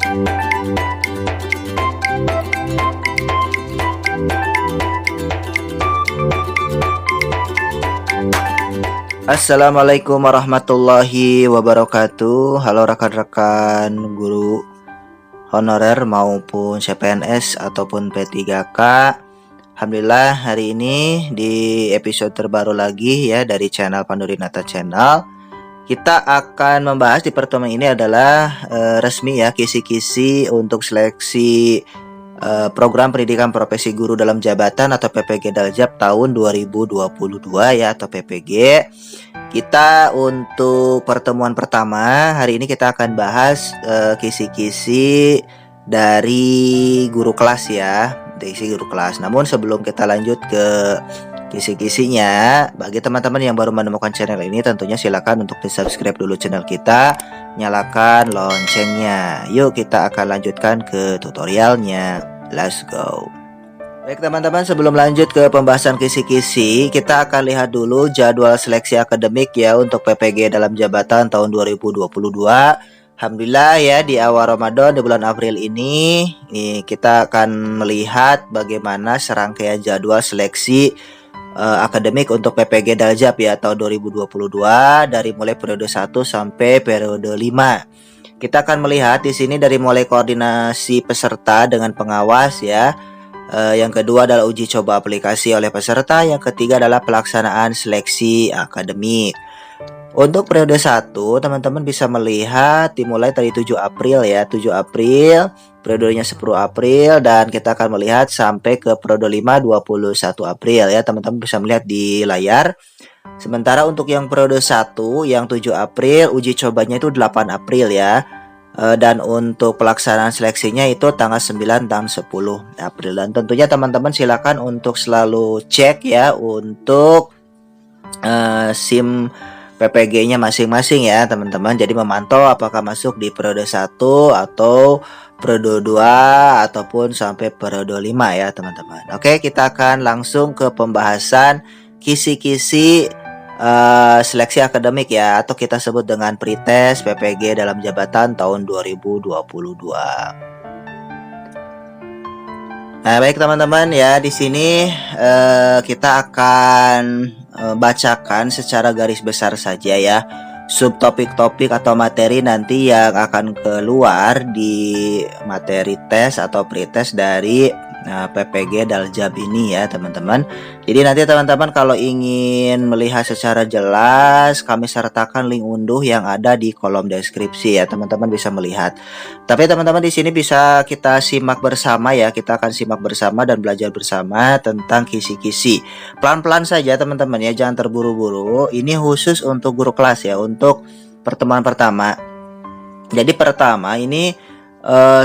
Assalamualaikum warahmatullahi wabarakatuh. Halo rekan-rekan guru honorer maupun CPNS ataupun P3K. Alhamdulillah hari ini di episode terbaru lagi ya dari channel Pandurinata Channel. Kita akan membahas di pertemuan ini adalah resmi ya kisi-kisi untuk seleksi program pendidikan profesi guru dalam jabatan atau PPG Daljab tahun 2022 ya atau PPG. Kita untuk pertemuan pertama hari ini kita akan bahas kisi-kisi dari guru kelas ya, dari guru kelas. Namun sebelum kita lanjut ke kisi-kisinya, bagi teman-teman yang baru menemukan channel ini tentunya silakan untuk di-subscribe dulu channel kita, nyalakan loncengnya. Yuk kita akan lanjutkan ke tutorialnya. Let's go. Baik teman-teman, sebelum lanjut ke pembahasan kisi-kisi, kita akan lihat dulu jadwal seleksi akademik ya untuk PPG dalam jabatan tahun 2022. Alhamdulillah ya di awal Ramadan di bulan April ini kita akan melihat bagaimana serangkaian jadwal seleksi akademik untuk PPG Daljab ya tahun 2022 dari mulai periode 1 sampai periode 5. Kita akan melihat di sini dari mulai koordinasi peserta dengan pengawas ya. Yang kedua adalah uji coba aplikasi oleh peserta, yang ketiga adalah pelaksanaan seleksi akademik. Untuk periode 1, teman-teman bisa melihat dimulai dari 7 April ya, 7 April, periodenya 10 April, dan kita akan melihat sampai ke periode 5, 21 April ya, teman-teman bisa melihat di layar. Sementara untuk yang periode 1, yang 7 April, uji cobanya itu 8 April ya. Dan untuk pelaksanaan seleksinya itu tanggal 9 dan 10 April. Dan tentunya teman-teman silakan untuk selalu cek ya untuk SIM PPG-nya masing-masing ya teman-teman. Jadi memantau apakah masuk di periode 1 atau periode 2 ataupun sampai periode 5 ya teman-teman. Oke, kita akan langsung ke pembahasan kisi-kisi seleksi akademik ya, atau kita sebut dengan pretest PPG dalam jabatan tahun 2022. Nah, baik teman-teman ya, di sini kita akan bacakan secara garis besar saja ya subtopik-topik atau materi nanti yang akan keluar di materi tes atau pretest dari PPG Daljab ini ya teman-teman. Jadi nanti teman-teman kalau ingin melihat secara jelas, kami sertakan link unduh yang ada di kolom deskripsi ya, teman-teman bisa melihat. Tapi teman-teman di sini bisa kita simak bersama ya, kita akan simak bersama dan belajar bersama tentang kisi-kisi. Pelan-pelan saja teman-teman ya, jangan terburu-buru. Ini khusus untuk guru kelas ya, untuk pertemuan pertama. Jadi pertama ini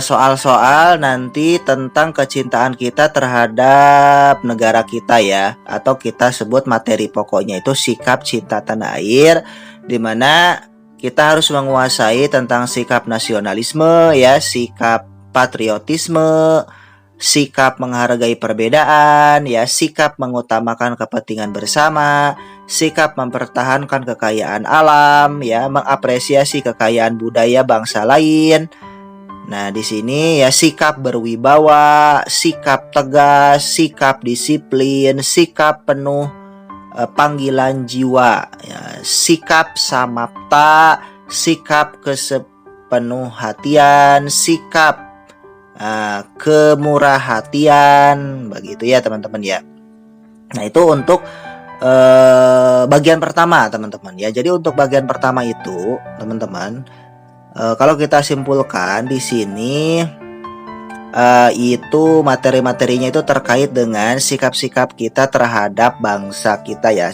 soal-soal nanti tentang kecintaan kita terhadap negara kita ya, atau kita sebut materi pokoknya itu sikap cinta tanah air, dimana kita harus menguasai tentang sikap nasionalisme ya, sikap patriotisme, sikap menghargai perbedaan ya, sikap mengutamakan kepentingan bersama, sikap mempertahankan kekayaan alam ya, mengapresiasi kekayaan budaya bangsa lain. Nah, di sini ya sikap berwibawa, sikap tegas, sikap disiplin, sikap penuh panggilan jiwa, ya, sikap samapta, sikap kesepenuhhatian, sikap kemurahhatian, begitu ya teman-teman ya. Nah, itu untuk bagian pertama teman-teman ya. Jadi untuk bagian pertama itu teman-teman, kalau kita simpulkan di sini itu materi-materinya itu terkait dengan sikap-sikap kita terhadap bangsa kita ya,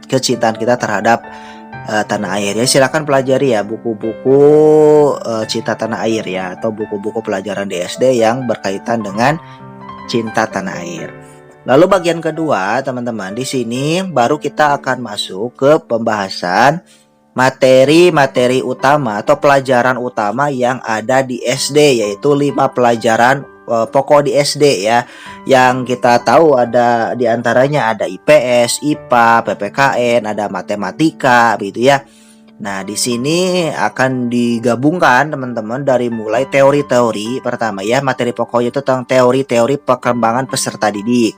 kecintaan kita terhadap tanah air ya. Silakan pelajari ya buku-buku cinta tanah air ya, atau buku-buku pelajaran di SD yang berkaitan dengan cinta tanah air. Lalu bagian kedua teman-teman, di sini baru kita akan masuk ke pembahasan materi-materi utama atau pelajaran utama yang ada di SD, yaitu 5 pelajaran pokok di SD ya, yang kita tahu ada diantaranya ada IPS, IPA, PPKN, ada matematika gitu ya. Nah, di sini akan digabungkan teman-teman dari mulai teori-teori pertama ya, materi pokoknya itu tentang teori-teori perkembangan peserta didik.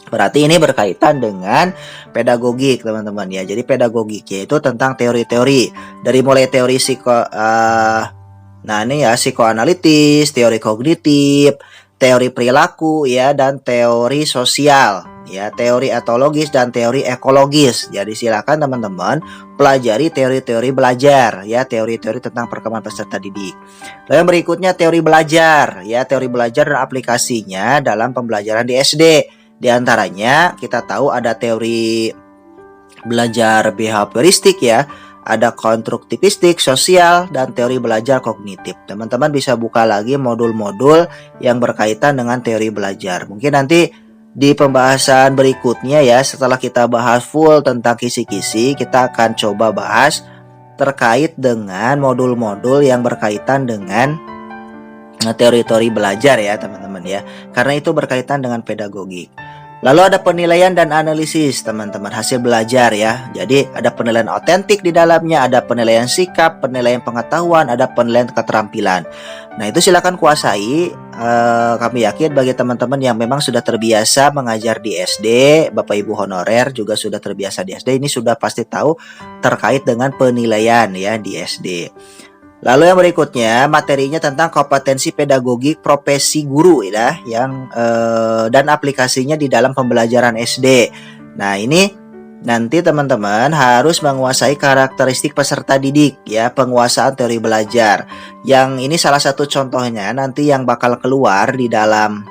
Berarti ini berkaitan dengan pedagogik teman-teman ya. Jadi pedagogiknya itu tentang teori-teori dari mulai teori nah ini ya psikoanalitis, teori kognitif, teori perilaku ya, dan teori sosial ya, teori etologis dan teori ekologis. Jadi silakan teman-teman pelajari teori-teori belajar ya, teori-teori tentang perkembangan peserta didik. Lalu yang berikutnya teori belajar ya, teori belajar dan aplikasinya dalam pembelajaran di SD. Di antaranya kita tahu ada teori belajar behavioristik ya, ada konstruktivistik, sosial, dan teori belajar kognitif. Teman-teman bisa buka lagi modul-modul yang berkaitan dengan teori belajar. Mungkin nanti di pembahasan berikutnya ya, setelah kita bahas full tentang kisi-kisi, kita akan coba bahas terkait dengan modul-modul yang berkaitan dengan teori-teori belajar ya teman-teman ya, karena itu berkaitan dengan pedagogik. Lalu ada penilaian dan analisis teman-teman hasil belajar ya. Jadi ada penilaian otentik di dalamnya, ada penilaian sikap, penilaian pengetahuan, ada penilaian keterampilan. Nah itu silakan kuasai. Kami yakin bagi teman-teman yang memang sudah terbiasa mengajar di SD, Bapak Ibu honorer juga sudah terbiasa di SD, ini sudah pasti tahu terkait dengan penilaian ya di SD. Lalu yang berikutnya materinya tentang kompetensi pedagogik profesi guru ya, yang dan aplikasinya di dalam pembelajaran SD. Nah ini nanti teman-teman harus menguasai karakteristik peserta didik ya, penguasaan teori belajar. Yang ini salah satu contohnya nanti yang bakal keluar di dalam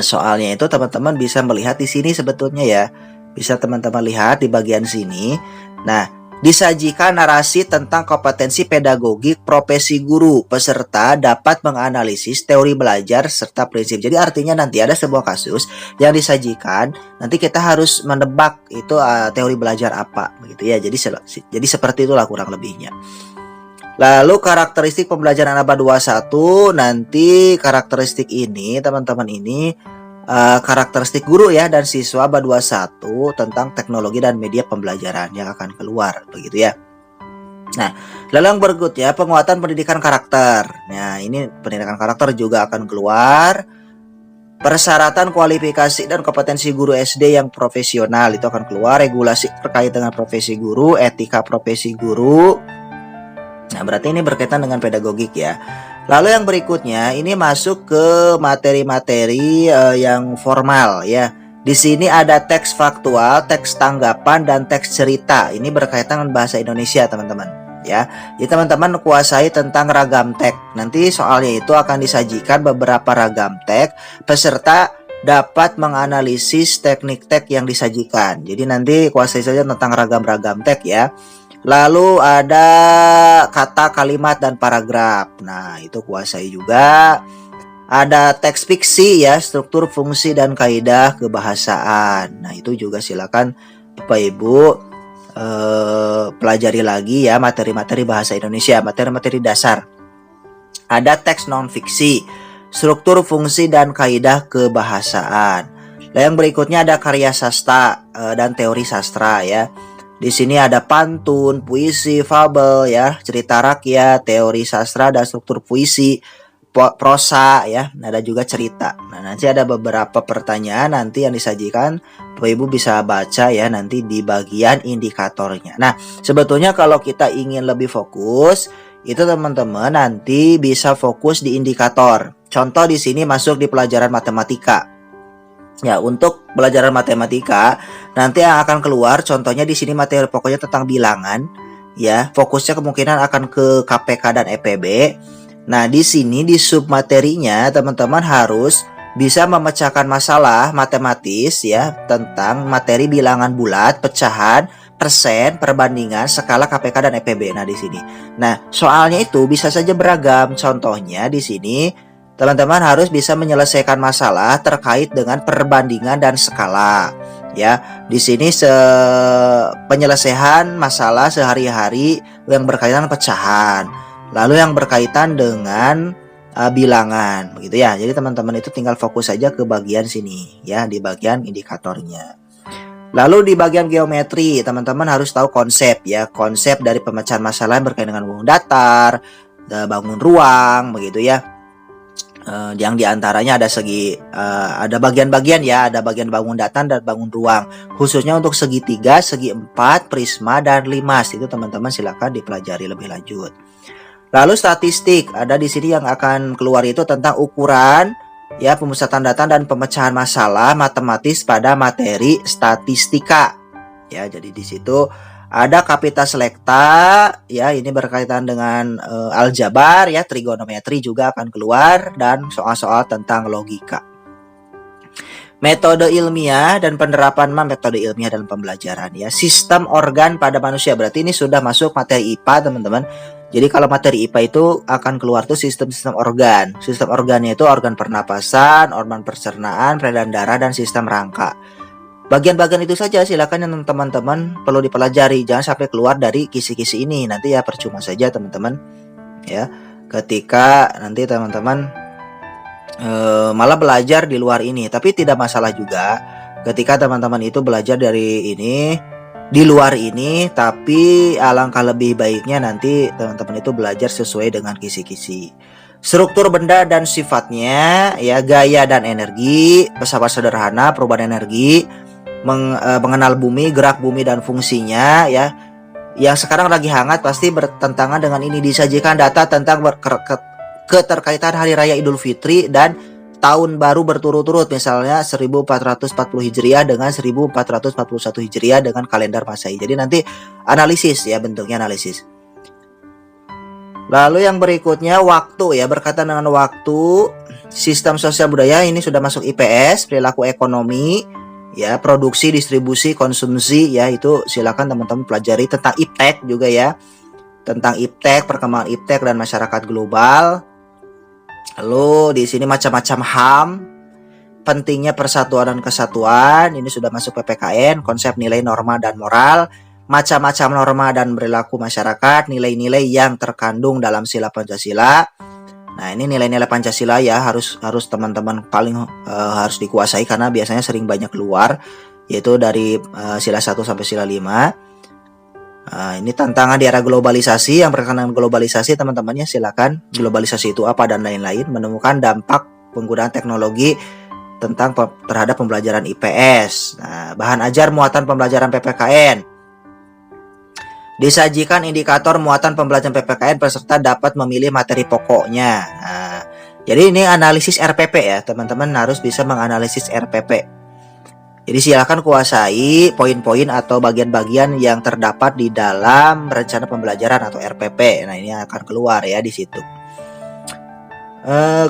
soalnya itu teman-teman bisa melihat di sini sebetulnya ya, bisa teman-teman lihat di bagian sini. Nah disajikan narasi tentang kompetensi pedagogik profesi guru. Peserta dapat menganalisis teori belajar serta prinsip. Jadi artinya nanti ada sebuah kasus yang disajikan, nanti kita harus menebak itu teori belajar apa begitu ya. Jadi seperti itulah kurang lebihnya. Lalu karakteristik pembelajaran abad 21, nanti karakteristik ini teman-teman ini karakteristik guru ya dan siswa abad 21 tentang teknologi dan media pembelajaran yang akan keluar begitu ya. Nah, lalu yang berikutnya penguatan pendidikan karakter. Nah, ini pendidikan karakter juga akan keluar. Persyaratan kualifikasi dan kompetensi guru SD yang profesional itu akan keluar. Regulasi terkait dengan profesi guru, etika profesi guru. Nah, berarti ini berkaitan dengan pedagogik ya. Lalu yang berikutnya ini masuk ke materi-materi yang formal ya. Di sini ada teks faktual, teks tanggapan, dan teks cerita. Ini berkaitan dengan bahasa Indonesia teman-teman ya. Jadi teman-teman kuasai tentang ragam teks. Nanti soalnya itu akan disajikan beberapa ragam teks. Peserta dapat menganalisis teknik teks yang disajikan. Jadi nanti kuasai saja tentang ragam-ragam teks ya. Lalu ada kata, kalimat, dan paragraf. Nah, itu kuasai juga. Ada teks fiksi ya, struktur, fungsi, dan kaidah kebahasaan. Nah, itu juga silakan Bapak Ibu pelajari lagi ya materi-materi bahasa Indonesia, materi-materi dasar. Ada teks non fiksi, struktur, fungsi, dan kaidah kebahasaan. Nah, yang berikutnya ada karya sastra dan teori sastra ya. Di sini ada pantun, puisi, fabel ya, cerita rakyat, teori sastra dan struktur puisi, prosa ya, ada juga cerita. Nah, nanti ada beberapa pertanyaan nanti yang disajikan, Bapak Ibu bisa baca ya nanti di bagian indikatornya. Nah, sebetulnya kalau kita ingin lebih fokus, itu teman-teman nanti bisa fokus di indikator. Contoh di sini masuk di pelajaran matematika. Ya, untuk pelajaran matematika nanti yang akan keluar contohnya di sini materi pokoknya tentang bilangan ya. Fokusnya kemungkinan akan ke KPK dan EPB. Nah, di sini di submaterinya teman-teman harus bisa memecahkan masalah matematis ya tentang materi bilangan bulat, pecahan, persen, perbandingan, skala KPK dan EPB. Nah, di sini. Nah, soalnya itu bisa saja beragam. Contohnya di sini teman-teman harus bisa menyelesaikan masalah terkait dengan perbandingan dan skala. Ya, di sini penyelesaian masalah sehari-hari yang berkaitan pecahan. Lalu yang berkaitan dengan bilangan, begitu ya. Jadi teman-teman itu tinggal fokus saja ke bagian sini, ya, di bagian indikatornya. Lalu di bagian geometri, teman-teman harus tahu konsep ya, konsep dari pemecahan masalah yang berkaitan dengan bangun datar, bangun ruang, begitu ya. Yang diantaranya ada ada bagian-bagian ya, ada bagian bangun datar dan bangun ruang, khususnya untuk segitiga, segi empat, prisma dan limas. Itu teman-teman silakan dipelajari lebih lanjut. Lalu statistik, ada di sini yang akan keluar itu tentang ukuran ya, pemusatan data dan pemecahan masalah matematis pada materi statistika. Ya, jadi di situ ada kapita selekta ya, ini berkaitan dengan aljabar ya, trigonometri juga akan keluar dan soal-soal tentang logika. Metode ilmiah dan penerapan metode ilmiah dalam pembelajaran ya. Sistem organ pada manusia, berarti ini sudah masuk materi IPA, teman-teman. Jadi kalau materi IPA itu akan keluar tuh sistem-sistem organ. Sistem organnya itu organ pernapasan, organ pencernaan, peredaran darah, dan sistem rangka. Bagian-bagian itu saja silakan yang teman-teman perlu dipelajari. Jangan sampai keluar dari kisi-kisi ini. Nanti ya percuma saja teman-teman. Ya, ketika nanti teman-teman malah belajar di luar ini. Tapi tidak masalah juga ketika teman-teman itu belajar dari ini, di luar ini, tapi alangkah lebih baiknya nanti teman-teman itu belajar sesuai dengan kisi-kisi. Struktur benda dan sifatnya ya, gaya dan energi, pesawat sederhana, perubahan energi, mengenal bumi, gerak bumi dan fungsinya ya. Yang sekarang lagi hangat pasti bertentangan dengan ini. Disajikan data tentang keterkaitan Hari Raya Idul Fitri dan tahun baru berturut-turut, misalnya 1440 Hijriah dengan 1441 Hijriah dengan kalender Masehi. Jadi nanti analisis ya, bentuknya analisis. Lalu yang berikutnya waktu ya, berkaitan dengan waktu, sistem sosial budaya, ini sudah masuk IPS, perilaku ekonomi ya, produksi, distribusi, konsumsi ya, itu silakan teman-teman pelajari. Tentang iptek juga ya, tentang iptek, perkembangan iptek dan masyarakat global. Lalu di sini macam-macam HAM, pentingnya persatuan dan kesatuan, ini sudah masuk PPKN, konsep nilai, norma dan moral, macam-macam norma dan perilaku masyarakat, nilai-nilai yang terkandung dalam sila Pancasila. Nah, ini nilai-nilai Pancasila ya, harus teman-teman paling harus dikuasai karena biasanya sering banyak keluar, yaitu dari sila 1 sampai sila 5. Ini tantangan di era globalisasi. Yang berkaitan dengan globalisasi, teman-temannya silakan, globalisasi itu apa dan lain-lain, menemukan dampak penggunaan teknologi terhadap pembelajaran IPS. Nah, bahan ajar muatan pembelajaran PPKN. Disajikan indikator muatan pembelajaran PPKN, peserta dapat memilih materi pokoknya. Nah, jadi ini analisis RPP ya, teman-teman harus bisa menganalisis RPP. Jadi silakan kuasai poin-poin atau bagian-bagian yang terdapat di dalam rencana pembelajaran atau RPP. Nah, ini akan keluar ya di situ.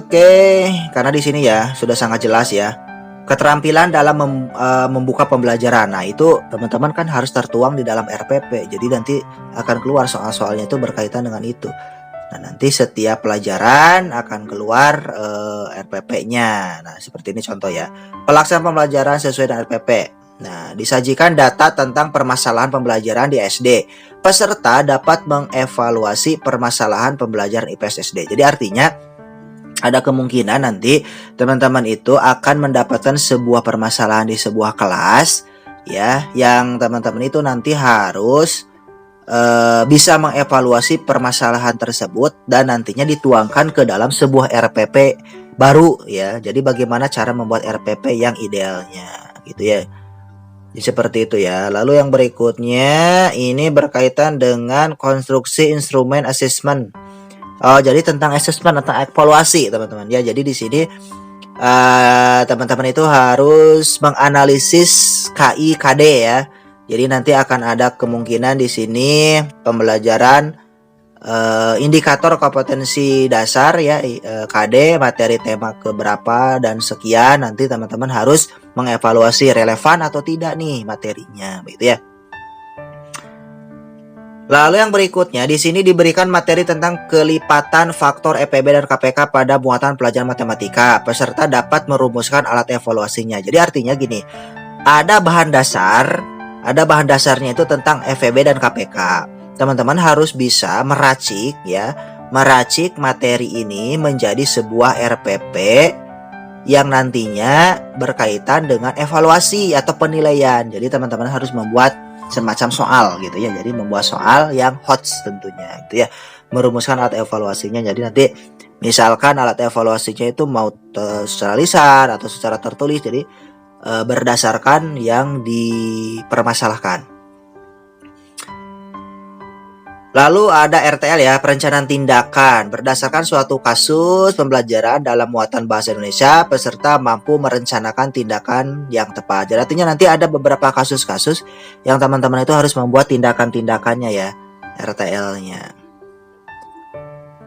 Oke, karena di sini ya sudah sangat jelas ya. Keterampilan dalam membuka pembelajaran. Nah, itu teman-teman kan harus tertuang di dalam RPP. Jadi nanti akan keluar soal-soalnya itu berkaitan dengan itu. Nah, nanti setiap pelajaran akan keluar RPP-nya. Nah, seperti ini contoh ya. Pelaksanaan pembelajaran sesuai dengan RPP. Nah, disajikan data tentang permasalahan pembelajaran di SD. Peserta dapat mengevaluasi permasalahan pembelajaran IPS SD. Jadi artinya ada kemungkinan nanti teman-teman itu akan mendapatkan sebuah permasalahan di sebuah kelas ya, yang teman-teman itu nanti harus bisa mengevaluasi permasalahan tersebut dan nantinya dituangkan ke dalam sebuah RPP baru ya. Jadi bagaimana cara membuat RPP yang idealnya gitu ya. Jadi seperti itu ya. Lalu yang berikutnya ini berkaitan dengan konstruksi instrumen assessment. Jadi tentang assessment, tentang evaluasi teman-teman ya. Jadi di sini teman-teman itu harus menganalisis KI KD ya. Jadi nanti akan ada kemungkinan di sini pembelajaran indikator kompetensi dasar ya, KD, materi tema keberapa dan sekian. Nanti teman-teman harus mengevaluasi relevan atau tidak nih materinya, begitu ya. Lalu yang berikutnya di sini diberikan materi tentang kelipatan faktor EPB dan KPK pada muatan pelajaran matematika. Peserta dapat merumuskan alat evaluasinya. Jadi artinya gini, ada bahan dasarnya itu tentang FEB dan KPK. Teman-teman harus bisa meracik materi ini menjadi sebuah RPP yang nantinya berkaitan dengan evaluasi atau penilaian. Jadi teman-teman harus membuat semacam soal gitu ya. Jadi membuat soal yang HOTS tentunya gitu ya. Merumuskan alat evaluasinya. Jadi nanti misalkan alat evaluasinya itu mau secara lisan atau secara tertulis. Jadi berdasarkan yang dipermasalahkan. Lalu ada RTL ya, perencanaan tindakan. Berdasarkan suatu kasus pembelajaran dalam muatan bahasa Indonesia, peserta mampu merencanakan tindakan yang tepat. Jadi artinya nanti ada beberapa kasus-kasus yang teman-teman itu harus membuat tindakan-tindakannya ya, RTL-nya.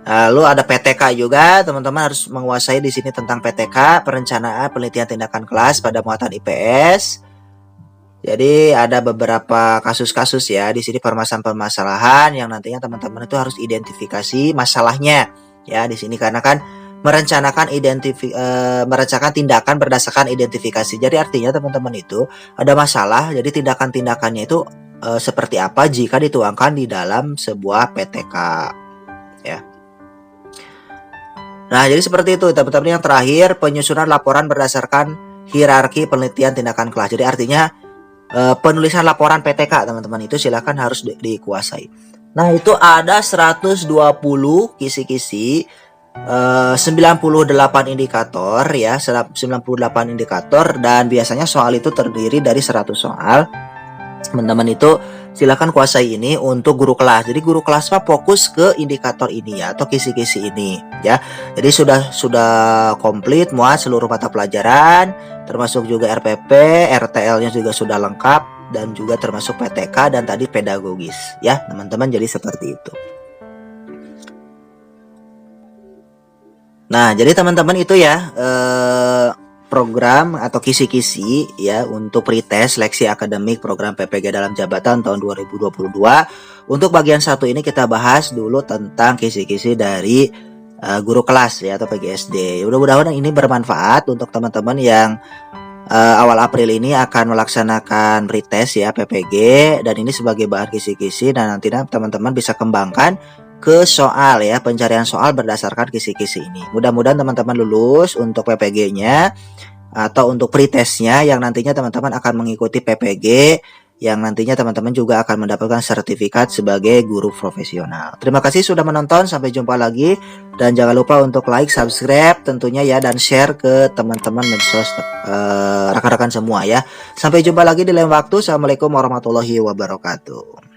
Lalu ada PTK juga, teman-teman harus menguasai di sini tentang PTK, perencanaan penelitian tindakan kelas pada muatan IPS. Jadi ada beberapa kasus-kasus ya di sini permasalahan-permasalahan yang nantinya teman-teman itu harus identifikasi masalahnya ya di sini karena kan merencanakan tindakan berdasarkan identifikasi. Jadi artinya teman-teman itu ada masalah, jadi tindakan-tindakannya itu seperti apa jika dituangkan di dalam sebuah PTK ya. Nah, jadi seperti itu teman-teman. Yang terakhir, penyusunan laporan berdasarkan hierarki penelitian tindakan kelas. Jadi artinya penulisan laporan PTK teman-teman itu silakan harus dikuasai. Nah, itu ada 120 kisi-kisi, 98 indikator ya, 98 indikator, dan biasanya soal itu terdiri dari 100 soal. Teman-teman itu silakan kuasai ini untuk guru kelas. Jadi guru kelas mah fokus ke indikator ini ya, atau kisi-kisi ini ya. Jadi sudah komplit muat seluruh mata pelajaran, termasuk juga RPP, RTL-nya juga sudah lengkap, dan juga termasuk PTK dan tadi pedagogis ya teman-teman. Jadi seperti itu. Nah, jadi teman-teman itu ya program atau kisi-kisi ya untuk pretest seleksi akademik program PPG dalam jabatan tahun 2022. Untuk bagian 1 ini kita bahas dulu tentang kisi-kisi dari guru kelas ya atau PGSD. Mudah-mudahan ini bermanfaat untuk teman-teman yang awal April ini akan melaksanakan pretest ya PPG, dan ini sebagai bahan kisi-kisi dan nantinya teman-teman bisa kembangkan ke soal ya, pencarian soal berdasarkan kisi-kisi ini. Mudah-mudahan teman-teman lulus untuk PPG-nya atau untuk pretestnya yang nantinya teman-teman akan mengikuti PPG, yang nantinya teman-teman juga akan mendapatkan sertifikat sebagai guru profesional. Terima kasih sudah menonton, sampai jumpa lagi, dan jangan lupa untuk like, subscribe tentunya ya, dan share ke teman-teman medsos rekan-rekan semua ya. Sampai jumpa lagi di lain waktu. Assalamualaikum warahmatullahi wabarakatuh.